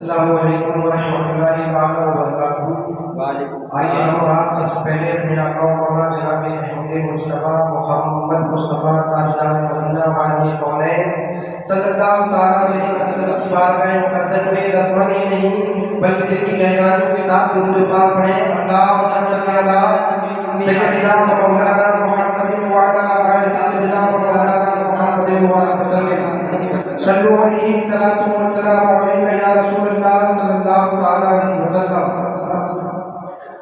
अस्सलामुअलैकुम वरहमतुल्लाहि ताला वबरकातुहू। आइए हम आप सबसे पहले अपने आका व मौला जनाब अहमद मुस्तफ़ा मोहम्मद मुस्तफ़ा ताजदार मदीना वाली कौनैन सल्लल्लाहु ताला अलैहि वसल्लम की बारगाह मुक़द्दस में रस्मन ही नहीं बल्कि दिल की गहराइयों के साथ दुरूद पाक पढ़ें। अल्लाहुम्मा सल्लि अला सय्यिदिना व मौलाना मुहम्मदिन व अला आलि सय्यिदिना व मौलाना मुहम्मदिन व वसल्लम सल्लु अलैहि सलातु व सलामु अलैका या रसूलल्लाह सल्लल्लाहु ताला अलैहि वसल्लम।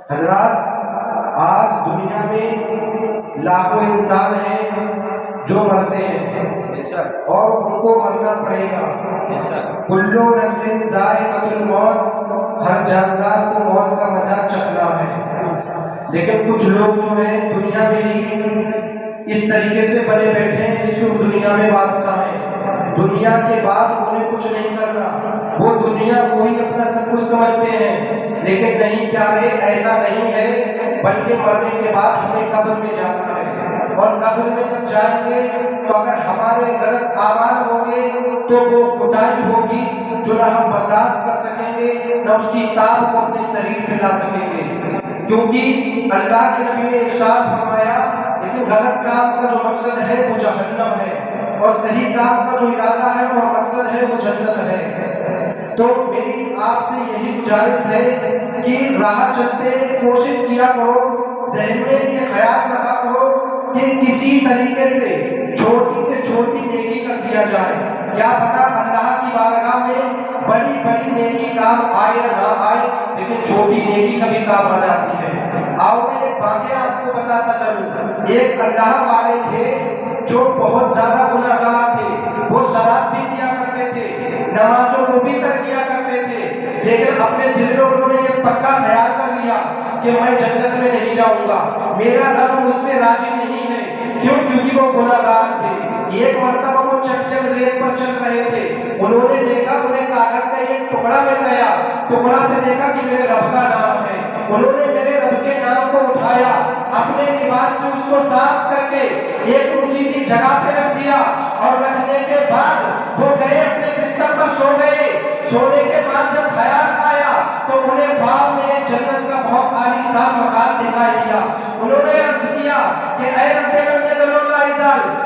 हज़रात, आज दुनिया में लाखों इंसान हैं जो मरते हैं और उनको मरना पड़ेगा। कुल्लु नफ्सिन ज़ाइक़तुल मौत, हर जानदार को मौत का मजा चखना है। लेकिन कुछ लोग जो है दुनिया में ही इस तरीके से बने बैठे हैं जैसे दुनिया में बादशाह है, दुनिया के बाद उन्हें कुछ नहीं करना, वो दुनिया को ही अपना सब कुछ समझते हैं। लेकिन नहीं प्यारे, ऐसा नहीं है, बल्कि मरने के बाद हमें कब्र में जाना है और कब्र में जब जाएंगे तो अगर हमारे गलत आमाल होंगे तो वो कुटाई होगी जो ना हम बर्दाश्त कर सकेंगे, न उसकी ताब को अपने शरीर पे ला सकेंगे। क्योंकि अल्लाह के नबी ने इरशाद फरमाया, लेकिन गलत काम का जो मकसद है वो जहन्नम है और सही काम का जो इरादा है और मकसद है वो जन्नत है। तो मेरी आपसे यही गुजारिश है कि राह चलते कोशिश किया करो, ज़हन में ये ख्याल रखा करो कि किसी तरीके से छोटी से छोटी नेकी कर दिया जाए। क्या पता अल्लाह की बारगाह में बड़ी बड़ी नेकी काम आए या ना आए, लेकिन छोटी नेकी कभी काम आ जाती है। आओ मैं एक वाक़या आपको बताता चलूं। एक अल्लाह वाले थे जो बहुत ज्यादा गुनाहगार थे, वो शराब भी पिया करते थे, नमाजों को भी तर्क किया करते थे, लेकिन अपने दिल में उन्होंने एक पक्का ख्याल कर लिया कि मैं जन्नत में नहीं जाऊंगा, मेरा रब मुझसे राजी नहीं है। क्यों? क्योंकि वो गुनाहगार थे। एक मर्तबा वो चट्टान रेत पर चल रहे थे, उन्होंने देखा उन्हें कागज का एक टुकड़ा मिल गया, टुकड़ा पे देखा कि मेरे रब का नाम है। उन्होंने मेरे रब के नाम को उठाया, अपने लिबास से उसको साफ करके एक ऊंची सी जगह पे रख दिया और रखने के बाद वो गए अपने बिस्तर पर सो गए। सोने के बाद जब ख्याल आया तो उन्हें ख्वाब में जन्नत का बहुत आलीशान मकान दिखाई दिया। उन्होंने अर्ज किया कि ऐ रब्बे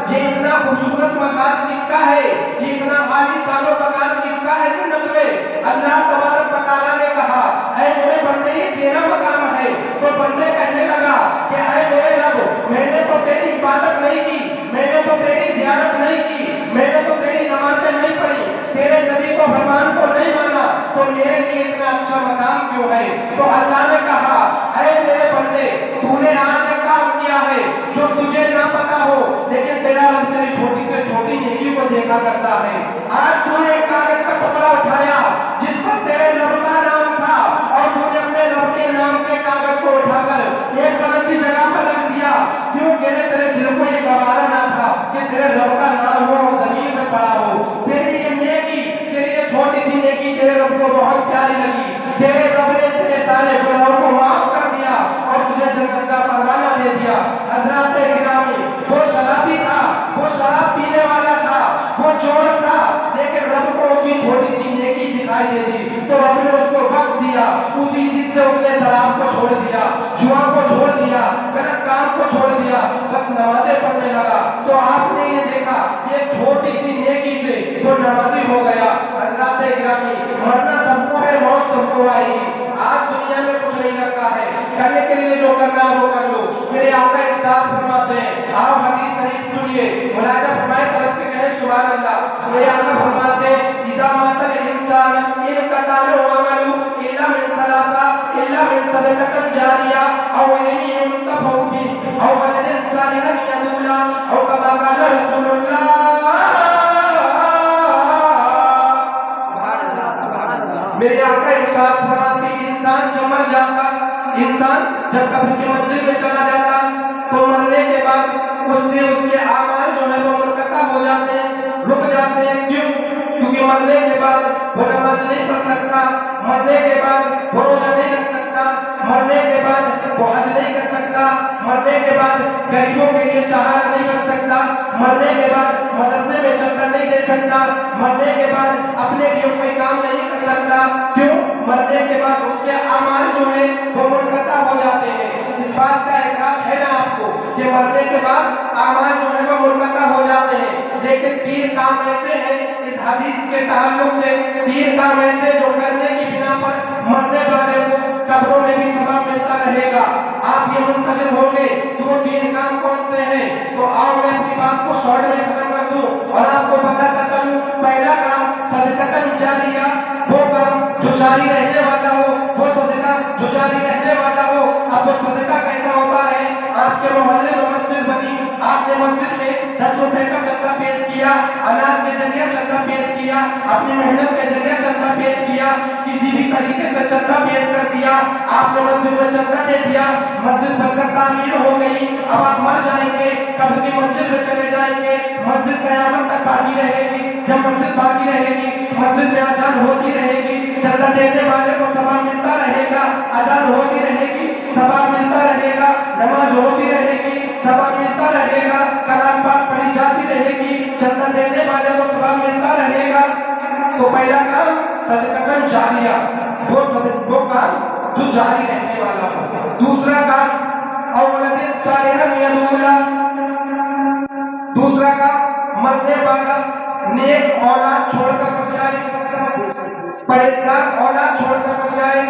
ये इतना खूबसूरत मकान किसका है, ये इतना आलीशान मकान किसका है जन्नत में? अल्लाह तबारक व तआला ने कहा, ऐ मेरे बंदे ये तेरा मकाम है। तो बंदे कहने लगा कि ऐ मेरे रब, मैंने तो तेरी इबादत नहीं की, मैंने तो तेरी ज़ियारत नहीं की, मैंने तो तेरी नमाज़ें नहीं पढ़ी, तेरे नबी को फरमान को नहीं माना, तो मेरे लिए इतना अच्छा मकाम क्यों है? तो अल्लाह ने कहा, ऐ मेरे बंदे, तूने आज एक काम किया है जो तुझे ना पता हो, लेकिन तेरा रब तेरी छोटी से छोटी नेकी को देखा करता है। आज तूने एक कागज का टुकड़ा उठाया जिस पर तेरे रब का नाम था और तूने अपने रब के नाम के कागज को उठाकर एक गलती जगह पर रख दिया। क्यों? तेरे दिल को ये गवारा ना था कि तेरे रब का नाम हो और जमीन में पड़ा हो। तेरी ये नेकी, तेरी ये छोटी सी नेकी तेरे रब को बहुत प्यारी लगी, तेरे रब ने तेरे सारे गुनाहों को माफ कर दिया और तुझे जन्नत का परवाना दे दिया। हज़रात गिरामी, वो शराबी था, वो शराब पीने वाला था, वो चोर था, लेकिन रब को उसकी छोटी सी नेकी दिखाई दे दी तो रब ने उसको बख्श दिया। उसी दिन से उसने शराब को छोड़ दिया, जुआ को छोड़ दिया, गलत काम को छोड़ दिया, बस नमाजें पढ़ने लगा। तो आपने ये देखा ये छोटी सी नेकी से वो नमाजी हो गया। हज़रात गिरामी, मरना सबको है, मौत सबको आएगी। आज दुनिया में कुछ नहीं रखा है, कल के लिए जो करना है वो कर लो। मेरे आका इरशाद फरमाते हैं, आप हदीस शरीफ सुनिए, मुलाहिजा फरमाए, तलब के कहें सुभान अल्लाह। मेरे आका फरमाते हैं, इज़ा मातल इंसान इन कतालो अमलु इल्ला मिन सलासा इल्ला मिन सदक़तन जारिया औ इल्मिन युंतफउ बि औ वलदिन सालिहन यदूला औ कमा क़ाला रसूलुल्लाह। मेरे आका इरशाद फरमाते हैं, इंसान जब मर जाता, इंसान जब कब्र की मंजिल में चला जाता तो मरने के बाद उससे उसके आमाल जो है वो मुनक़ता हो जाते हैं, रुक जाते हैं। क्यों? क्योंकि मरने के बाद वो नमाज नहीं पढ़ सकता, मरने के बाद वो रोजा नहीं रख सकता, मरने के बाद वो हज नहीं कर सकता, मरने के बाद गरीबों के लिए सहारा नहीं बन सकता, मरने के बाद मदरसे में चंदा नहीं दे सकता, मरने के बाद अपने लिए कोई काम नहीं कर सकता, मरने के बाद उसके अमाल जो है वो मुनक़ता हो जाते हैं। इस बात का इकरार है ना आपको कि मरने के बाद अमाल जो है वो मुनक़ता हो जाते हैं। लेकिन 3 काम ऐसे हैं इस हदीस के ताल्लुक से, 3 काम ऐसे जो करने की बिना पर मरने वाले को कब्रों में भी सवाब मिलता रहेगा। आप ये मुंतज़िर होंगे कि वो 3 काम कौन से हैं, तो आओ मैं अपनी बात को शॉर्ट में खत्म कर दूं और आपको बताता चलूं। पहला काम सदक़तन जारिया, वो काम जो जारी रहने वाला हो, वो सदका जो जारी रहने वाला हो। अब वो सदका कैसा होता है, आपके मोहल्ले में मस्जिद बनी, आपने मस्जिद में 10 रुपए का चंदा पेश किया, अनाज के जरिए चंदा पेश किया, अपनी मेहनत के जरिए चंदा पेश किया, किसी भी तरीके से चंदा पेश कर दिया, आपने मस्जिद में चंदा दे दिया, मस्जिद बनकर तामीर हो गई। अब आप मर जाएंगे, कब्र की मंजिल में चले जाएंगे, मस्जिद क़यामत तक बाकी रहेगी। जब मस्जिद बाकी रहेगी, मस्जिद में अजान होती रहेगी, चंदा देने वाले को सवाब मिलता रहेगा, अजान होती रहेगी, सवाब मिलता रहेगा, नमाज होती रहेगी, सवाब मिलता रहेगा, कलाम पाक पढ़ी जाती रहेगी, चंदा देने वाले को सवाब मिलता रहेगा। तो पहला काम सदक़तन जारिया, वो काम जो जारी रहने वाला हो। दूसरा काम औलदिन सालिहन यदूला, दूसरा काम मरने वाला नेक औलाद छोड़कर मर जाए, परेशान औलाद छोड़कर मर जाए।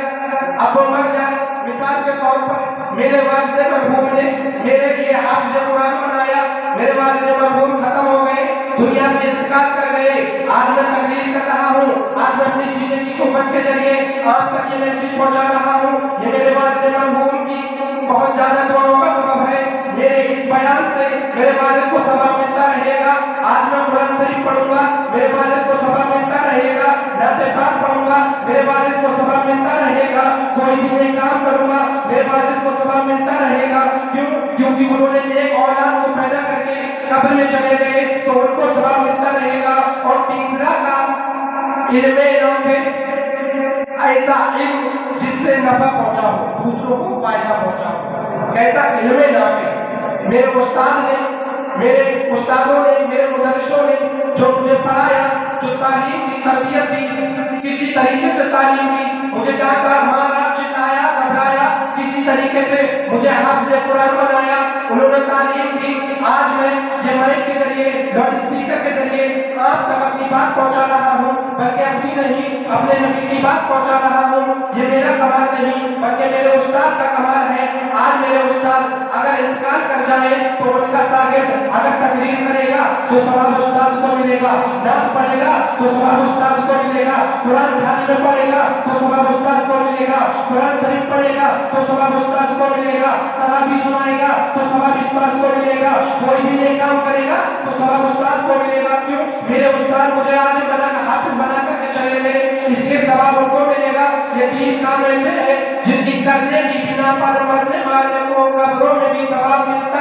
अब वो मर जाए, मिसाल के तौर पर मेरे वालिद मरहूम ने मेरे लिए हाफ़िज़ कुरान बनाया, मेरे वालिद मरहूम खत्म हो गए, दुनिया से इंतकाल कर गए। आज मैं तकरीर कर रहा हूँ, आज मैं अपनी सीने की कुफत के जरिए आप तक ये मैसेज पहुँचा रहा हूँ। ये मेरे वालिद मरहूम की बहुत ज्यादा दुआओं का सबब है। मेरे इस बयान से मेरे वालिद को सवाब मिलता रहेगा। आज मैं कुरान शरीफ पढ़ूंगा, मेरे वालिद को सवाब मिलता रहेगा। नाते पाक पढ़ूंगा, मेरे वालिद को सवाब मिलता रहेगा। कोई भी नेक काम करूंगा, मेरे वालिद को सवाब मिलता रहेगा। क्यों? क्योंकि उन्होंने नेक औलाद को पैदा करके कब्र में चले गए, तो उनको सवाब मिलता रहेगा। और तीसरा काम इल्मे नाफे, ऐसा इल्म जिससे नफा पहुंचा हो, दूसरों को फायदा पहुंचा हो। कैसा इल्मे नाफे? मेरे उस्ताद ने, मेरे उस्तादों ने, मेरे मुदर्रिसों ने जो मुझे पढ़ाया, जो तालीम दी, तरबियत दी, किसी तरीके से तालीम दी, मुझे डांटा, मारा, चिल्लाया, घबराया, किसी तरीके से मुझे हाफ़िज़ कुरान बनाया, उन्होंने तालीम दी। आज मैं ये माइक के जरिए, लाउड स्पीकर के जरिए आप तक अपनी बात पहुंचा रहा हूँ, बल्कि अपनी नहीं, अपने नबी की बात पहुंचा रहा हूँ। ये मेरा कमाल नहीं, बल्कि मेरे उस्ताद का कमाल है। आज मेरे उस्ताद अगर इंतकाल कर जाए, तो उनका शागिर्द अगर तकरीर करेगा तो सवाब उस्ताद को मिलेगा, नात पढ़ेगा तो सवाब उस्ताद को मिलेगा, कुरान खाने में पढ़ेगा तो सवाब उस्ताद को मिलेगा, कुरान शरीफ पढ़ेगा तो सवाब उस्ताद को मिलेगा, तरावी सुनाएगा तो सवाब उस्ताद को मिलेगा, कोई भी नेक काम करेगा तो सवाब उस्ताद को मिलेगा। क्यों? मेरे उस्ताद मुझे आलिम बनाकर, हाफिज बना करके चले गए, इसलिए सवाब उनको मिलेगा। ये 3 काम ऐसे हैं जिनकी करने की बिना पर मरने वाले को कब्रों में भी सवाब मिलता